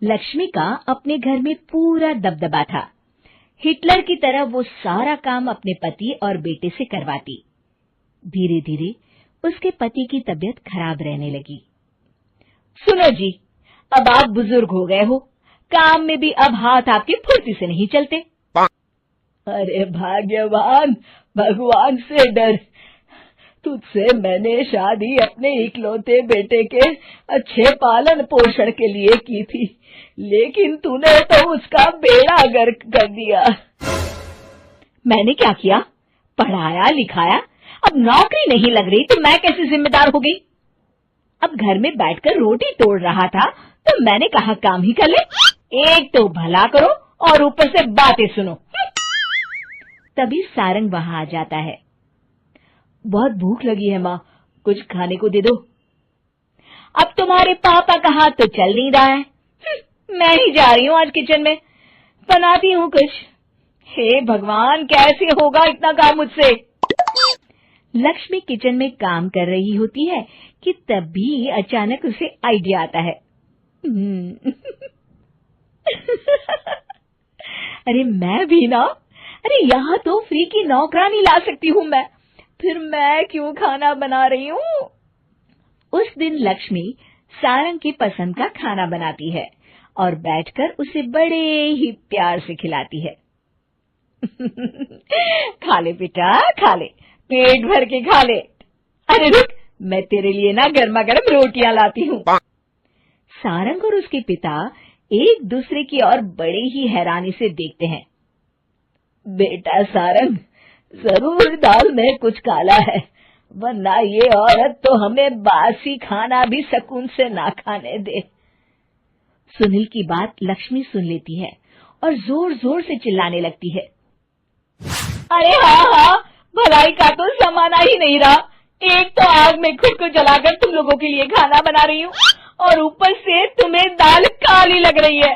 लक्ष्मी का अपने घर में पूरा दबदबा था। हिटलर की तरह वो सारा काम अपने पति और बेटे से करवाती। धीरे धीरे उसके पति की तबीयत खराब रहने लगी। सुनो जी, अब आप बुजुर्ग हो गए हो, काम में भी अब हाथ आपके फुर्ती से नहीं चलते। अरे भाग्यवान, भगवान से डर। तुझसे मैंने शादी अपने इकलौते बेटे के अच्छे पालन पोषण के लिए की थी, लेकिन तूने तो उसका बेड़ा गर्क कर दिया। मैंने क्या किया? पढ़ाया लिखाया, अब नौकरी नहीं लग रही तो मैं कैसे जिम्मेदार हो गई? अब घर में बैठकर रोटी तोड़ रहा था तो मैंने कहा काम ही कर ले। एक तो भला करो और ऊपर से बातें सुनो। तभी सारंग वहां आ जाता है। बहुत भूख लगी है माँ, कुछ खाने को दे दो। अब तुम्हारे पापा का हाथ तो चल नहीं रहा है। मैं ही जा रही हूँ आज किचन में, बनाती हूँ कुछ। हे भगवान, कैसे होगा इतना काम मुझसे? लक्ष्मी किचन में काम कर रही होती है कि तभी अचानक उसे आइडिया आता है। अरे मैं भी ना, अरे यहाँ तो फ्री की नौकरानी ला सकती हूँ मैं, फिर मैं क्यों खाना बना रही हूँ? उस दिन लक्ष्मी सारंग की पसंद का खाना बनाती है और बैठकर उसे बड़े ही प्यार से खिलाती है। खा ले बेटा, खा ले, पेट भर के खा ले। अरे रुक, मैं तेरे लिए ना गर्मा गर्म रोटियां लाती हूँ। सारंग और उसके पिता एक दूसरे की ओर बड़े ही हैरानी से देखते हैं। बेटा सारंग, जरूर दाल में कुछ काला है, वरना ये औरत तो हमें बासी खाना भी सुकून से ना खाने दे। सुनील की बात लक्ष्मी सुन लेती है और जोर जोर से चिल्लाने लगती है। अरे हाँ, भलाई का तो जमाना ही नहीं रहा। एक तो आग में खुद को जलाकर तुम लोगों के लिए खाना बना रही हूँ और ऊपर से तुम्हें दाल काली लग रही है।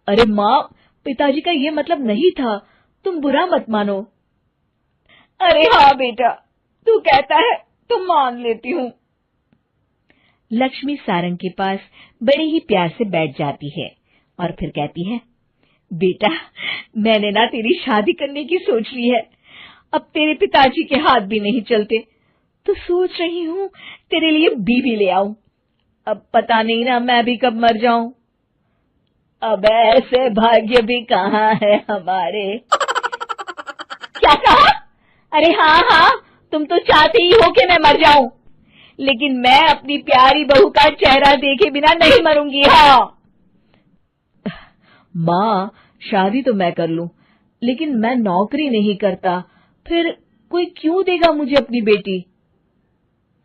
अरे माँ, पिताजी का ये मतलब नहीं था, तुम बुरा मत मानो। अरे हाँ बेटा, तू कहता है तो मान लेती हूँ। लक्ष्मी सारंग के पास बड़े ही प्यार से बैठ जाती है और फिर कहती है, बेटा मैंने ना तेरी शादी करने की सोच ली है। अब तेरे पिताजी के हाथ भी नहीं चलते, तो सोच रही हूँ तेरे लिए बीवी ले आऊं। अब पता नहीं ना मैं भी कब मर जाऊं। अब ऐसे भाग्य भी कहाँ है हमारे। क्या कहा? अरे हाँ, तुम तो चाहते ही हो कि मैं मर जाऊं, लेकिन मैं अपनी प्यारी बहू का चेहरा देखे बिना नहीं मरूंगी। हाँ माँ, शादी तो मैं कर लूं, लेकिन मैं नौकरी नहीं करता, फिर कोई क्यों देगा मुझे अपनी बेटी?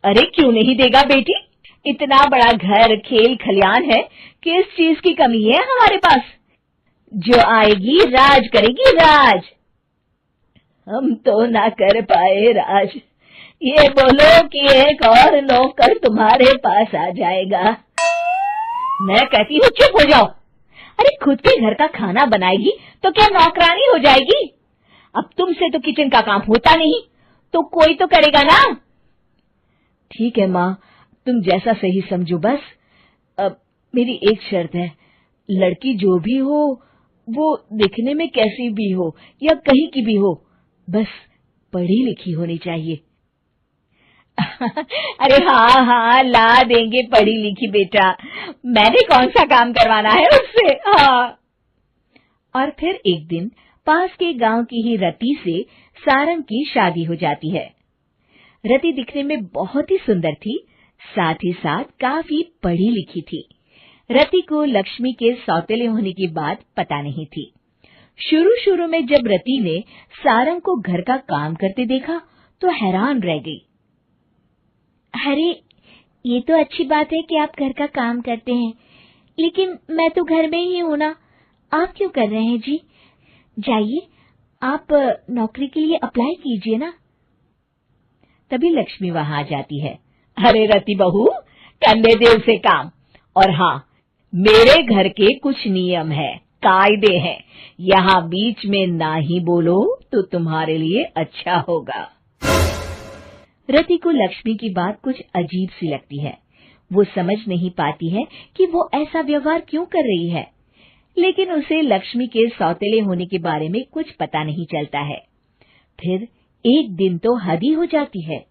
अरे क्यों नहीं देगा बेटी? इतना बड़ा घर, खेल खलियान है, किस चीज की कमी है हमारे पास? जो आएगी राज करेगी, राज। हम तो ना कर पाए राज, ये बोलो कि एक और नौकर तुम्हारे पास आ जाएगा। मैं कहती हूँ चुप हो जाओ। अरे खुद के घर का खाना बनाएगी तो क्या नौकरानी हो जाएगी? अब तुमसे तो किचन का काम होता नहीं, तो कोई तो करेगा ना। ठीक है माँ, तुम जैसा सही समझो बस। अब मेरी एक शर्त है, लड़की जो भी हो वो दिखने में कैसी भी हो या कहीं की भी हो, बस पढ़ी लिखी होनी चाहिए। अरे हाँ, ला देंगे पढ़ी लिखी बेटा, मैंने कौन सा काम करवाना है उससे। हाँ। और फिर एक दिन पास के गांव की ही रति से सारंग की शादी हो जाती है। रति दिखने में बहुत ही सुंदर थी, साथ ही साथ काफी पढ़ी लिखी थी। रति को लक्ष्मी के सौतेले होने की बात पता नहीं थी। शुरू में जब रति ने सारंग को घर का काम करते देखा तो हैरान रह गई। अरे ये तो अच्छी बात है कि आप घर का काम करते हैं, लेकिन मैं तो घर में ही हूं ना, आप क्यों कर रहे हैं जी? जाइए, आप नौकरी के लिए अप्लाई कीजिए ना। तभी लक्ष्मी वहां आ जाती है। अरे रति बहू, करने दे उसे काम। और हाँ, मेरे घर के कुछ नियम है, कायदे हैं, यहाँ बीच में ना ही बोलो तो तुम्हारे लिए अच्छा होगा। रति को लक्ष्मी की बात कुछ अजीब सी लगती है। वो समझ नहीं पाती है कि वो ऐसा व्यवहार क्यों कर रही है, लेकिन उसे लक्ष्मी के सौतेले होने के बारे में कुछ पता नहीं चलता है। फिर एक दिन तो हद ही हो जाती है।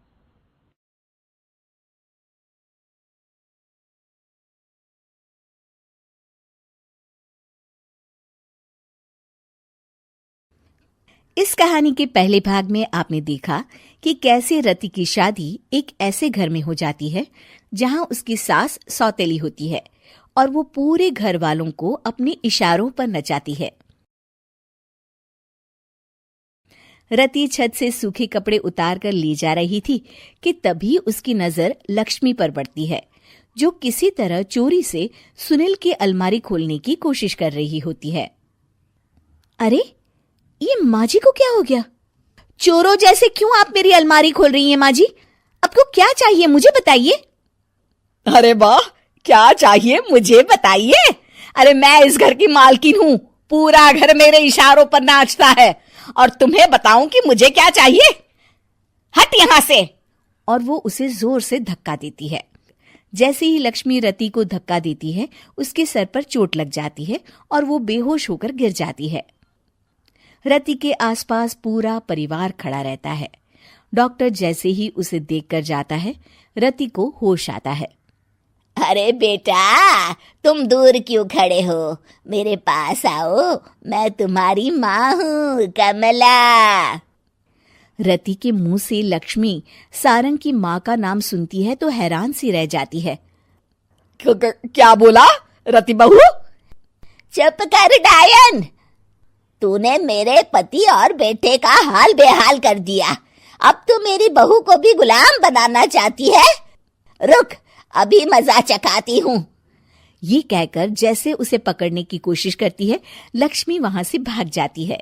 इस कहानी के पहले भाग में आपने देखा कि कैसे रति की शादी एक ऐसे घर में हो जाती है जहां उसकी सास सौतेली होती है और वो पूरे घर वालों को अपने इशारों पर नचाती है। रति छत से सूखे कपड़े उतार कर ले जा रही थी कि तभी उसकी नजर लक्ष्मी पर पड़ती है, जो किसी तरह चोरी से सुनील की अलमारी खोलने की कोशिश कर रही होती है। अरे, ये माँ जी को क्या हो गया? चोरों जैसे क्यों आप मेरी अलमारी खोल रही हैं माँ जी? आपको क्या चाहिए मुझे बताइए। अरे वाह, क्या चाहिए मुझे बताइए। अरे मैं इस घर की मालकिन हूँ, पूरा घर मेरे इशारों पर नाचता है और तुम्हें बताऊं कि मुझे क्या चाहिए? हट यहाँ से। और वो उसे जोर से धक्का देती है। जैसे ही लक्ष्मी रति को धक्का देती है, उसके सर पर चोट लग जाती है और वो बेहोश होकर गिर जाती है। रति के आसपास पूरा परिवार खड़ा रहता है। डॉक्टर जैसे ही उसे देखकर जाता है, रति को होश आता है। अरे बेटा, तुम दूर क्यों खड़े हो? मेरे पास आओ, मैं तुम्हारी माँ हूँ, कमला। रति के मुंह से लक्ष्मी सारंग की माँ का नाम सुनती है तो हैरान सी रह जाती है। क्या बोला रति बहू? चुप कर डायन, तूने मेरे पति और बेटे का हाल बेहाल कर दिया। अब तू मेरी बहू को भी गुलाम बनाना चाहती है? रुक, अभी मजा चखाती हूँ। ये कहकर जैसे उसे पकड़ने की कोशिश करती है, लक्ष्मी वहां से भाग जाती है।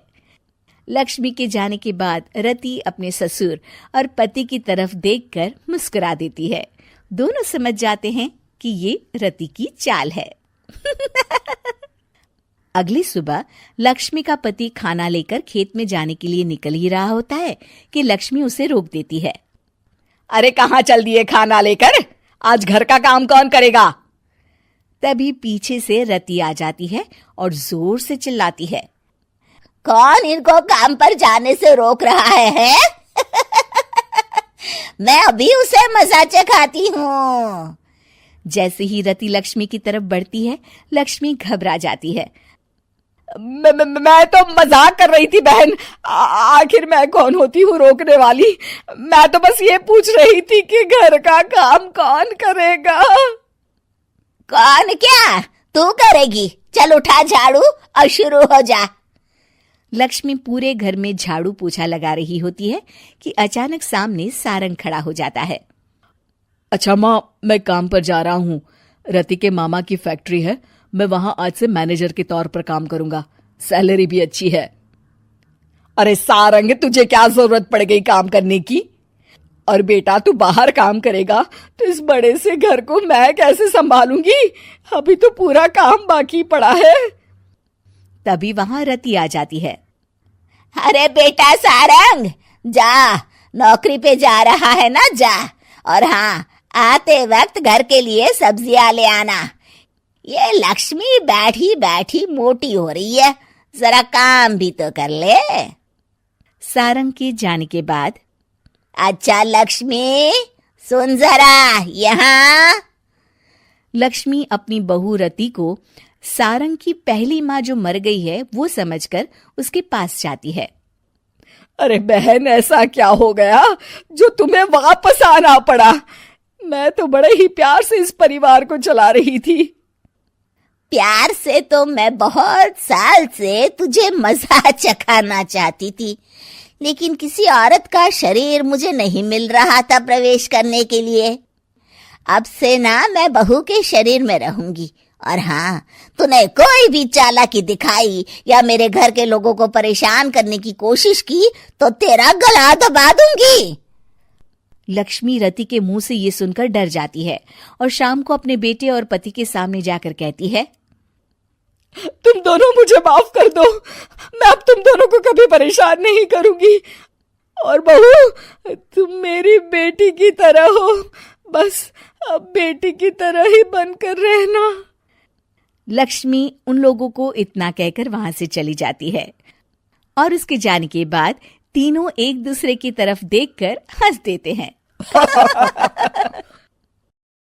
लक्ष्मी के जाने के बाद रति अपने ससुर और पति की तरफ देखकर मुस्कुरा देती है। दोनों समझ जाते हैं कि ये रति की चाल है। अगली सुबह लक्ष्मी का पति खाना लेकर खेत में जाने के लिए निकल ही रहा होता है कि लक्ष्मी उसे रोक देती है। अरे कहाँ चल दिए खाना लेकर? आज घर का काम कौन करेगा? तभी पीछे से रति आ जाती है और जोर से चिल्लाती है। कौन इनको काम पर जाने से रोक रहा है? मैं अभी उसे मजा चखाती हूँ। जैसे ही रति लक्ष्मी की तरफ बढ़ती है, लक्ष्मी घबरा जाती है। मैं तो मजाक कर रही थी बहन। आखिर मैं कौन होती हूँ रोकने वाली? मैं तो बस ये पूछ रही थी कि घर का काम कौन करेगा। कौन क्या? तू करेगी। चल उठा झाड़ू और शुरू हो जा। लक्ष्मी पूरे घर में झाड़ू पोछा लगा रही होती है कि अचानक सामने सारंग खड़ा हो जाता है। अच्छा माँ, मैं काम पर जा रहा हूँ। रति के मामा की फैक्ट्री है, मैं वहां आज से मैनेजर के तौर पर काम करूंगा। सैलरी भी अच्छी है। अरे सारंग, तुझे क्या जरूरत पड़ गई काम करने की? और बेटा, तू बाहर काम करेगा तो इस बड़े से घर को मैं कैसे संभालूंगी? अभी तो पूरा काम बाकी पड़ा है। तभी वहां रति आ जाती है। अरे बेटा सारंग, जा, नौकरी पे जा रहा है ना, जा। और हाँ, आते वक्त घर के लिए सब्जियां ले आना। ये लक्ष्मी बैठी बैठी मोटी हो रही है, जरा काम भी तो कर ले। सारंग के जाने के बाद, अच्छा लक्ष्मी, सुन जरा यहाँ। लक्ष्मी अपनी बहू रति को सारंग की पहली माँ जो मर गई है वो समझकर उसके पास जाती है। अरे बहन, ऐसा क्या हो गया जो तुम्हें वापस आना पड़ा? मैं तो बड़े ही प्यार से इस परिवार को चला रही थी। प्यार से तो मैं बहुत साल से तुझे मजा चखाना चाहती थी, लेकिन किसी औरत का शरीर मुझे नहीं मिल रहा था प्रवेश करने के लिए। अब से ना मैं बहू के शरीर में रहूंगी। और हाँ, तूने कोई भी चालाकी दिखाई या मेरे घर के लोगों को परेशान करने की कोशिश की तो तेरा गला दबा दूंगी। लक्ष्मी रति के मुंह से ये सुनकर डर जाती है और शाम को अपने बेटे और पति के सामने जाकर कहती है, तुम दोनों मुझे माफ कर दो। मैं अब तुम दोनों को कभी परेशान नहीं करूंगी। और बहू, तुम मेरी बेटी की तरह हो, बस अब बेटी की तरह ही बनकर रहना। लक्ष्मी उन लोगों को इतना कहकर वहां से चली जाती है और उसके जाने के बाद तीनों एक दूसरे की तरफ देखकर हंस देते हैं।